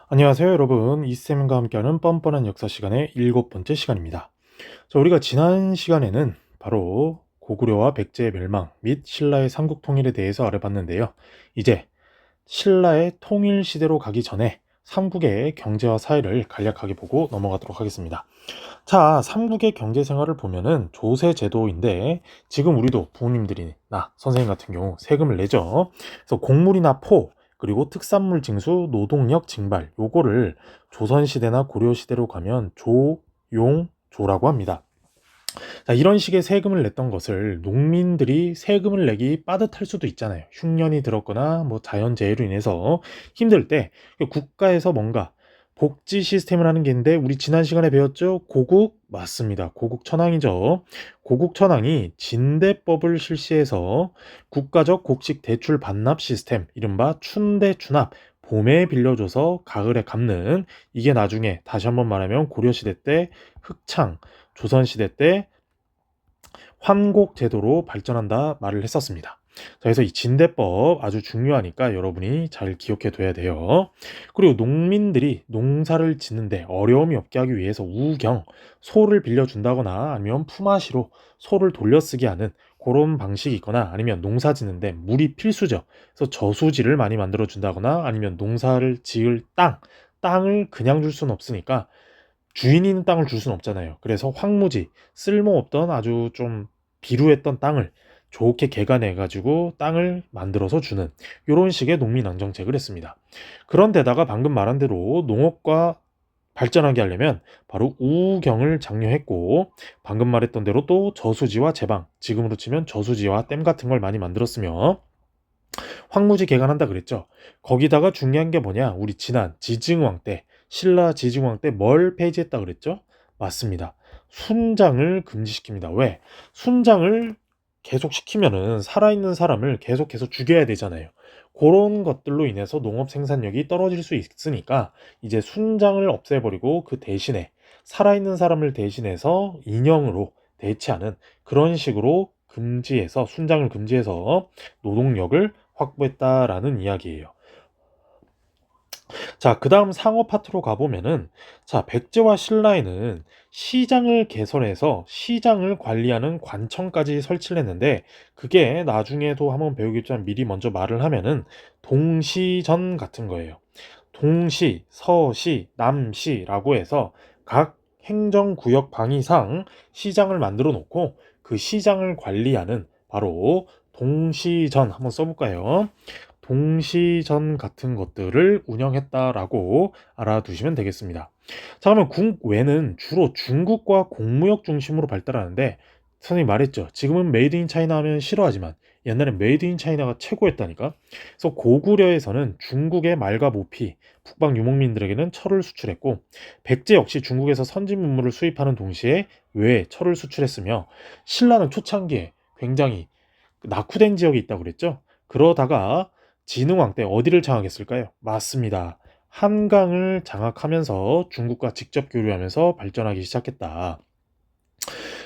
안녕하세요, 여러분. 이쌤과 함께하는 뻔뻔한 역사 시간의 7번째 시간입니다. 자, 우리가 지난 시간에는 바로 고구려와 백제의 멸망 및 신라의 삼국 통일에 대해서 알아봤는데요. 이제 신라의 통일 시대로 가기 전에 삼국의 경제와 사회를 간략하게 보고 넘어가도록 하겠습니다. 자, 삼국의 경제 생활을 보면은 조세 제도인데 지금 우리도 부모님들이나 선생님 같은 경우 세금을 내죠. 그래서 곡물이나 포 그리고 특산물 징수, 노동력 징발 요거를 조선시대나 고려시대로 가면 조용조라고 합니다. 자, 이런 식의 세금을 냈던 것을 농민들이 세금을 내기 빠듯할 수도 있잖아요. 흉년이 들었거나 뭐 자연재해로 인해서 힘들 때 국가에서 뭔가 복지 시스템을 하는 게 있는데 우리 지난 시간에 배웠죠? 고국 맞습니다. 고국천황이죠. 고국천황이 진대법을 실시해서 국가적 곡식 대출 반납 시스템 이른바 춘대추납 봄에 빌려줘서 가을에 갚는 이게 나중에 다시 한번 말하면 고려시대 때 흑창 조선시대 때 환곡 제도로 발전한다 말을 했었습니다. 자, 그래서 이 진대법 아주 중요하니까 여러분이 잘 기억해 둬야 돼요. 그리고 농민들이 농사를 짓는데 어려움이 없게 하기 위해서 우경, 소를 빌려준다거나 아니면 품앗이로 소를 돌려쓰게 하는 그런 방식이 있거나 아니면 농사 짓는데 물이 필수죠. 그래서 저수지를 많이 만들어 준다거나 아니면 농사를 지을 땅을 그냥 줄 수는 없으니까 주인 있는 땅을 줄 수는 없잖아요. 그래서 황무지, 쓸모없던 아주 좀 비루했던 땅을 좋게 개간해 가지고 땅을 만들어서 주는 이런 식의 농민 안정책을 했습니다. 그런데다가 방금 말한 대로 농업과 발전하게 하려면 바로 우경을 장려했고 방금 말했던 대로 또 저수지와 제방, 지금으로 치면 저수지와 댐 같은 걸 많이 만들었으며 황무지 개간한다 그랬죠. 거기다가 중요한 게 뭐냐? 우리 지난 지증왕 때 신라 지증왕 때 뭘 폐지했다 그랬죠? 맞습니다. 순장을 금지시킵니다. 왜? 순장을 계속 시키면은 살아있는 사람을 계속해서 죽여야 되잖아요. 그런 것들로 인해서 농업 생산력이 떨어질 수 있으니까 이제 순장을 없애버리고 그 대신에 살아있는 사람을 대신해서 인형으로 대체하는 그런 식으로 금지해서 순장을 금지해서 노동력을 확보했다라는 이야기예요. 자, 그 다음 상어 파트로 가보면은, 자, 백제와 신라에는 시장을 개설해서 시장을 관리하는 관청까지 설치를 했는데, 그게 나중에도 한번 배우겠지만 미리 먼저 말을 하면은, 동시전 같은 거예요. 동시, 서시, 남시라고 해서 각 행정구역 방위상 시장을 만들어 놓고 그 시장을 관리하는 바로 동시전 한번 써볼까요? 동시전 같은 것들을 운영했다라고 알아두시면 되겠습니다. 자, 그러면 국외는 주로 중국과 공무역 중심으로 발달하는데 선생님이 말했죠. 지금은 메이드 인 차이나 하면 싫어하지만 옛날엔 메이드 인 차이나가 최고였다니까. 그래서 고구려에서는 중국의 말과 모피, 북방 유목민들에게는 철을 수출했고 백제 역시 중국에서 선진 문물을 수입하는 동시에 외에 철을 수출했으며 신라는 초창기에 굉장히 낙후된 지역이 있다고 그랬죠. 그러다가 진흥왕 때 어디를 장악했을까요? 맞습니다. 한강을 장악하면서 중국과 직접 교류하면서 발전하기 시작했다.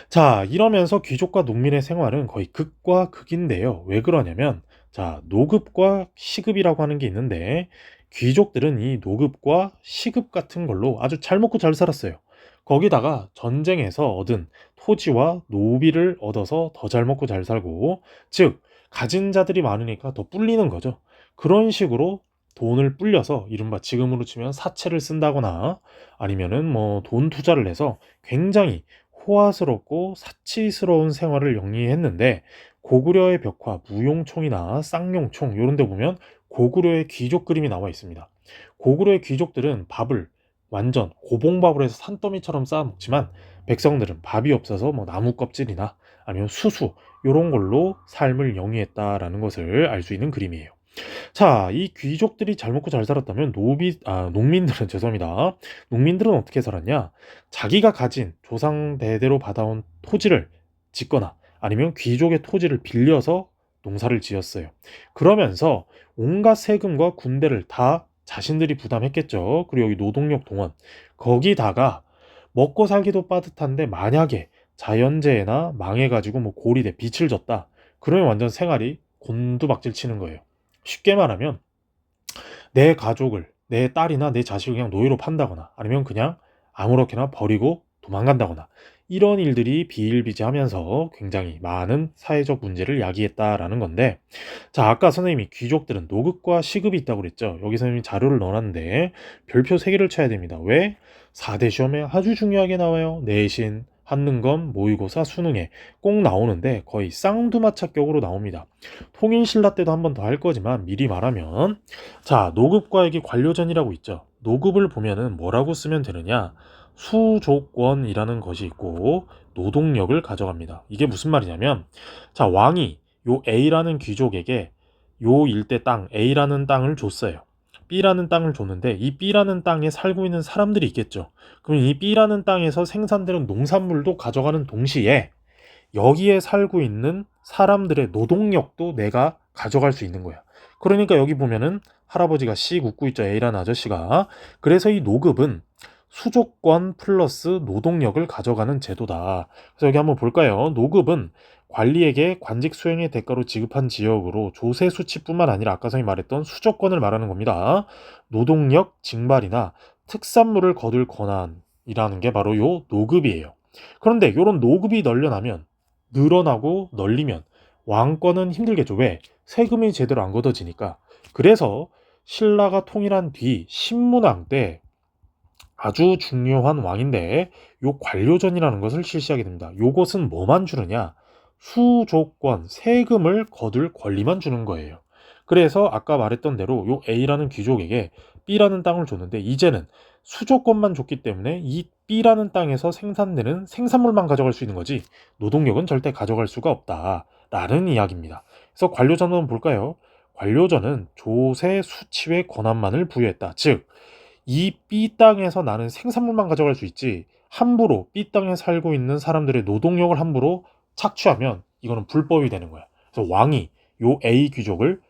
자, 이러면서 귀족과 농민의 생활은 거의 극과 극인데요. 왜 그러냐면, 자, 노급과 시급이라고 하는 게 있는데, 귀족들은 이 노급과 시급 같은 걸로 아주 잘 먹고 잘 살았어요. 거기다가 전쟁에서 얻은 토지와 노비를 얻어서 더 잘 먹고 잘 살고, 즉, 가진 자들이 많으니까 더 뿔리는 거죠. 그런 식으로 돈을 불려서 이른바 지금으로 치면 사채를 쓴다거나 아니면은 뭐 돈 투자를 해서 굉장히 호화스럽고 사치스러운 생활을 영위했는데 고구려의 벽화 무용총이나 쌍용총 이런 데 보면 고구려의 귀족 그림이 나와 있습니다. 고구려의 귀족들은 밥을 완전 고봉밥을 해서 산더미처럼 쌓아 먹지만 백성들은 밥이 없어서 뭐 나무 껍질이나 아니면 수수 이런 걸로 삶을 영위했다라는 것을 알 수 있는 그림이에요. 자, 이 귀족들이 잘 먹고 잘 살았다면 농민들은 죄송합니다. 농민들은 어떻게 살았냐? 자기가 가진 조상 대대로 받아온 토지를 짓거나 아니면 귀족의 토지를 빌려서 농사를 지었어요. 그러면서 온갖 세금과 군대를 다 자신들이 부담했겠죠. 그리고 여기 노동력 동원. 거기다가 먹고 살기도 빠듯한데 만약에 자연재해나 망해가지고 뭐 고리대 빚을 졌다. 그러면 완전 생활이 곤두박질 치는 거예요. 쉽게 말하면 내 가족을 내 딸이나 내 자식을 그냥 노예로 판다거나 아니면 그냥 아무렇게나 버리고 도망간다거나 이런 일들이 비일비재하면서 굉장히 많은 사회적 문제를 야기했다라는 건데, 자, 아까 선생님이 귀족들은 노급과 시급이 있다고 그랬죠. 여기 선생님이 자료를 넣어놨는데 별표 3개를 쳐야 됩니다. 왜? 4대 시험에 아주 중요하게 나와요. 내신, 한능검, 모의고사, 수능에 꼭 나오는데 거의 쌍두마차격으로 나옵니다. 통일신라 때도 한 번 더 할 거지만 미리 말하면, 자, 노급과액이 관료전이라고 있죠. 노급을 보면은 뭐라고 쓰면 되느냐? 수조권이라는 것이 있고 노동력을 가져갑니다. 이게 무슨 말이냐면, 자, 왕이 요 A라는 귀족에게 요 일대 땅 A라는 땅을 줬어요. B라는 땅을 줬는데 이 B라는 땅에 살고 있는 사람들이 있겠죠. 그럼 이 B라는 땅에서 생산되는 농산물도 가져가는 동시에 여기에 살고 있는 사람들의 노동력도 내가 가져갈 수 있는 거야. 그러니까 여기 보면은 할아버지가 씩 웃고 있죠. A라는 아저씨가. 그래서 이 노급은 수조권 플러스 노동력을 가져가는 제도다. 그래서 여기 한번 볼까요? 노급은 관리에게 관직 수행의 대가로 지급한 지역으로 조세 수치뿐만 아니라 아까 선생님이 말했던 수조권을 말하는 겁니다. 노동력 징발이나 특산물을 거둘 권한이라는 게 바로 요 노급이에요. 그런데 이런 노급이 늘어나고 널리면 왕권은 힘들겠죠. 왜? 세금이 제대로 안 걷어지니까. 그래서 신라가 통일한 뒤 신문왕 때 아주 중요한 왕인데 요 관료전이라는 것을 실시하게 됩니다. 요것은 뭐만 주느냐? 수조권, 세금을 거둘 권리만 주는 거예요. 그래서 아까 말했던 대로 요 A라는 귀족에게 B라는 땅을 줬는데 이제는 수조권만 줬기 때문에 이 B라는 땅에서 생산되는 생산물만 가져갈 수 있는 거지 노동력은 절대 가져갈 수가 없다라는 이야기입니다. 그래서 관료전은 한번 볼까요? 관료전은 조세 수치의 권한만을 부여했다. 즉, 이 B 땅에서 나는 생산물만 가져갈 수 있지 함부로 B 땅에 살고 있는 사람들의 노동력을 함부로 착취하면 이거는 불법이 되는 거야. 그래서 왕이 요 A 귀족을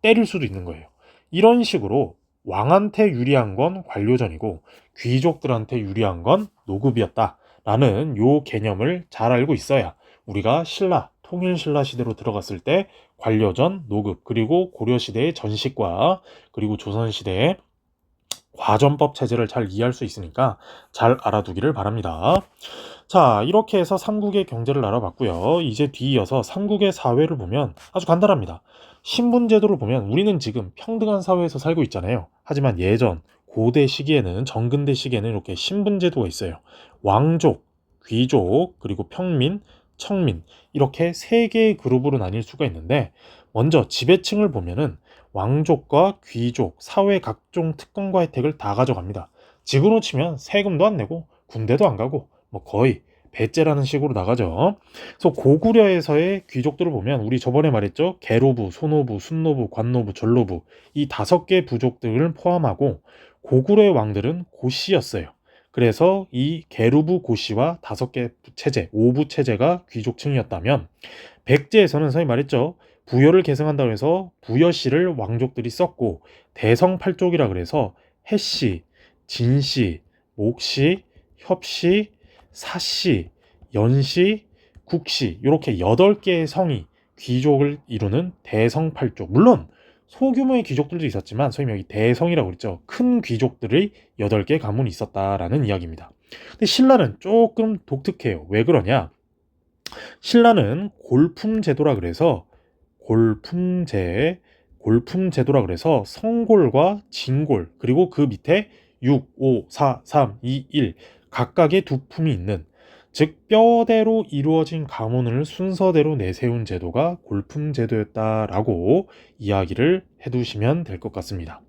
때릴 수도 있는 거예요. 이런 식으로 왕한테 유리한 건 관료전이고 귀족들한테 유리한 건 노급이었다라는 요 개념을 잘 알고 있어야 우리가 신라, 통일신라 시대로 들어갔을 때 관료전, 노급, 그리고 고려시대의 전식과 그리고 조선시대의 과전법 체제를 잘 이해할 수 있으니까 잘 알아두기를 바랍니다. 자, 이렇게 해서 삼국의 경제를 알아봤고요. 이제 뒤이어서 삼국의 사회를 보면 아주 간단합니다. 신분제도를 보면 우리는 지금 평등한 사회에서 살고 있잖아요. 하지만 예전 고대 시기에는, 정근대 시기에는 이렇게 신분제도가 있어요. 왕족, 귀족, 그리고 평민, 청민, 이렇게 세 개의 그룹으로 나뉠 수가 있는데, 먼저 지배층을 보면은 왕족과 귀족, 사회 각종 특권과 혜택을 다 가져갑니다. 지금으로 치면 세금도 안 내고 군대도 안 가고 뭐 거의 배째라는 식으로 나가죠. 그래서 고구려에서의 귀족들을 보면 우리 저번에 말했죠. 계로부, 소노부, 순노부, 관노부, 전로부, 이 5개 부족들을 포함하고 고구려의 왕들은 고씨였어요. 그래서 이 계루부 고씨와 5개 체제, 5부 체제가 귀족층이었다면, 백제에서는 선생님 말했죠. 부여를 계승한다고 해서 부여씨를 왕족들이 썼고, 대성팔족이라 그래서 해씨, 진씨, 목씨, 협씨, 사씨, 연씨, 국씨, 이렇게 8개의 성이 귀족을 이루는 대성팔족. 물론 소규모의 귀족들도 있었지만 선생님이 여기 대성이라고 그랬죠. 큰 귀족들의 8개 가문이 있었다라는 이야기입니다. 근데 신라는 조금 독특해요. 왜 그러냐? 신라는 골품제도라 그래서 골품제도라 그래서 성골과 진골, 그리고 그 밑에 6, 5, 4, 3, 2, 1 각각의 두 품이 있는, 즉 뼈대로 이루어진 가문을 순서대로 내세운 제도가 골품제도였다라고 이야기를 해두시면 될 것 같습니다.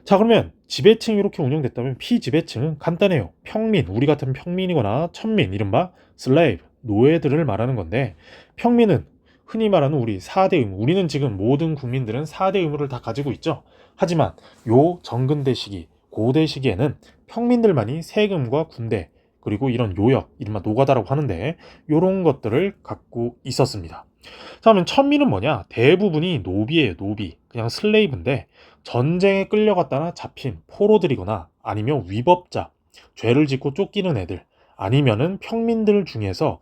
자, 그러면 지배층이 이렇게 운영됐다면 피지배층은 간단해요. 평민, 우리 같은 평민이거나 천민, 이른바 슬레이브, 노예들을 말하는 건데, 평민은 흔히 말하는 우리 4대 의무, 우리는 지금 모든 국민들은 4대 의무를 다 가지고 있죠. 하지만 요 정근대 시기, 고대 시기에는 평민들만이 세금과 군대, 그리고 이런 요역, 이른바 노가다라고 하는데 요런 것들을 갖고 있었습니다. 자, 그러면 천민은 뭐냐? 대부분이 노비예요. 노비. 그냥 슬레이브인데 전쟁에 끌려갔다나 잡힌 포로들이거나 아니면 위법자, 죄를 짓고 쫓기는 애들, 아니면은 평민들 중에서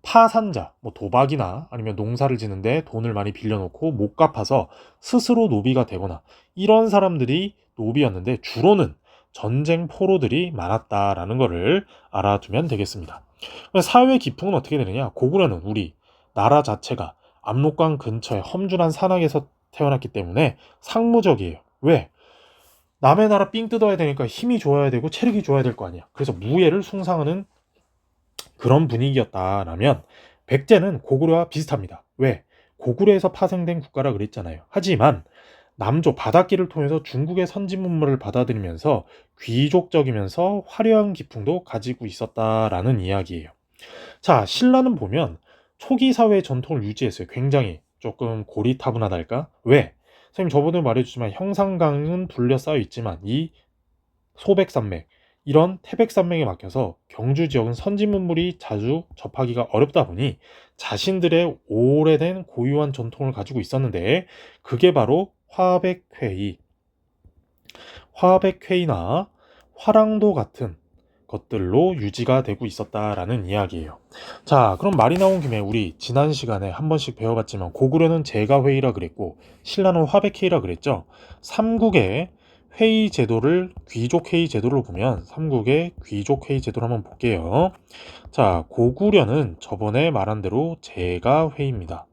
파산자, 뭐 도박이나 아니면 농사를 지는데 돈을 많이 빌려놓고 못 갚아서 스스로 노비가 되거나 이런 사람들이 노비였는데 주로는 전쟁 포로들이 많았다라는 것을 알아두면 되겠습니다. 사회 기풍은 어떻게 되느냐? 고구려는 우리 나라 자체가 압록강 근처의 험준한 산악에서 태어났기 때문에 상무적이에요. 왜? 남의 나라 삥 뜯어야 되니까 힘이 좋아야 되고 체력이 좋아야 될 거 아니야. 그래서 무예를 숭상하는 그런 분위기였다라면 백제는 고구려와 비슷합니다. 왜? 고구려에서 파생된 국가라 그랬잖아요. 하지만 남조 바닷길을 통해서 중국의 선진 문물을 받아들이면서 귀족적이면서 화려한 기풍도 가지고 있었다라는 이야기예요. 자, 신라는 보면 초기 사회의 전통을 유지했어요. 굉장히 조금 고리타분하달까? 왜? 선생님 저번에 말해주지만 형산강은 둘러싸여 있지만 이 소백산맥, 이런 태백산맥에 막혀서 경주 지역은 선진 문물이 자주 접하기가 어렵다 보니 자신들의 오래된 고유한 전통을 가지고 있었는데 그게 바로 화백회의나 화랑도 같은 것들로 유지가 되고 있었다라는 이야기예요. 자, 그럼 말이 나온 김에 우리 지난 시간에 한 번씩 배워봤지만 고구려는 제가회의라 그랬고 신라는 화백회의라 그랬죠. 삼국의 회의 제도를 귀족회의 제도로 보면 삼국의 귀족회의 제도를 한번 볼게요. 자, 고구려는 저번에 말한 대로 제가회의입니다.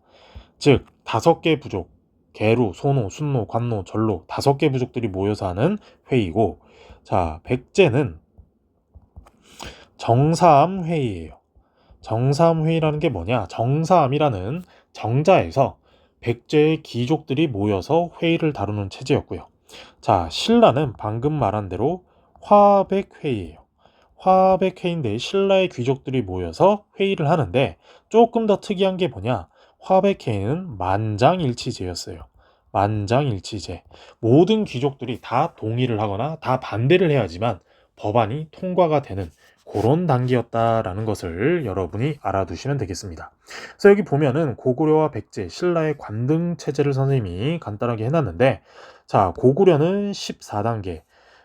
즉 5개 부족, 계루, 소노, 순노, 관노, 전로 5개 부족들이 모여서 하는 회의고, 자, 백제는 정사암회의예요. 정사암회의라는 게 뭐냐? 정사암이라는 정자에서 백제의 귀족들이 모여서 회의를 다루는 체제였고요. 자, 신라는 방금 말한 대로 화백회의예요. 화백회의인데 신라의 귀족들이 모여서 회의를 하는데 조금 더 특이한 게 뭐냐? 화백회의는 만장일치제였어요. 만장일치제. 모든 귀족들이 다 동의를 하거나 다 반대를 해야지만 법안이 통과가 되는 그런 단계였다라는 것을 여러분이 알아두시면 되겠습니다. 그래서 여기 보면은 고구려와 백제, 신라의 관등 체제를 선생님이 간단하게 해놨는데, 자, 고구려는 14단계,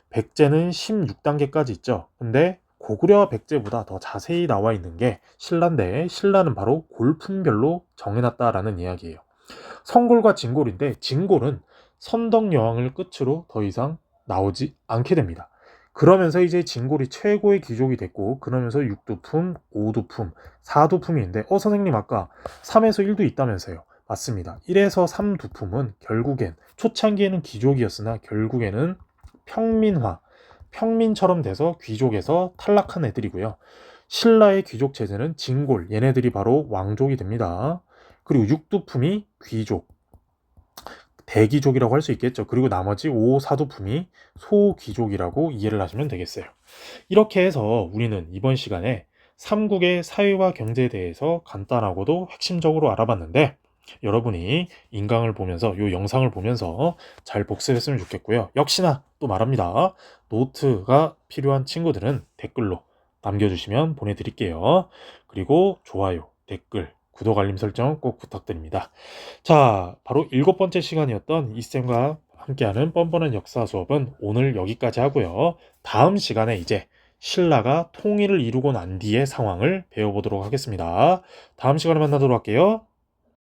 백제는 16단계까지 있죠. 근데 고구려와 백제보다 더 자세히 나와 있는 게 신라인데, 신라는 바로 골품별로 정해놨다라는 이야기예요. 성골과 진골인데 진골은 선덕여왕을 끝으로 더 이상 나오지 않게 됩니다. 그러면서 이제 진골이 최고의 귀족이 됐고, 그러면서 6두품, 5두품, 4두품인데 선생님 아까 3에서 1도 있다면서요. 맞습니다. 1에서 3두품은 결국엔 초창기에는 귀족이었으나 결국에는 평민처럼 돼서 귀족에서 탈락한 애들이고요. 신라의 귀족 체제는 진골, 얘네들이 바로 왕족이 됩니다. 그리고 6두품이 귀족, 대귀족이라고 할 수 있겠죠. 그리고 나머지 5, 4두품이 소귀족이라고 이해를 하시면 되겠어요. 이렇게 해서 우리는 이번 시간에 삼국의 사회와 경제에 대해서 간단하고도 핵심적으로 알아봤는데, 여러분이 인강을 보면서 이 영상을 보면서 잘 복습했으면 좋겠고요. 역시나 또 말합니다. 노트가 필요한 친구들은 댓글로 남겨주시면 보내드릴게요. 그리고 좋아요, 댓글, 구독, 알림 설정 꼭 부탁드립니다. 자, 바로 7번째 시간이었던 이쌤과 함께하는 뻔뻔한 역사 수업은 오늘 여기까지 하고요. 다음 시간에 이제 신라가 통일을 이루고 난 뒤의 상황을 배워보도록 하겠습니다. 다음 시간에 만나도록 할게요.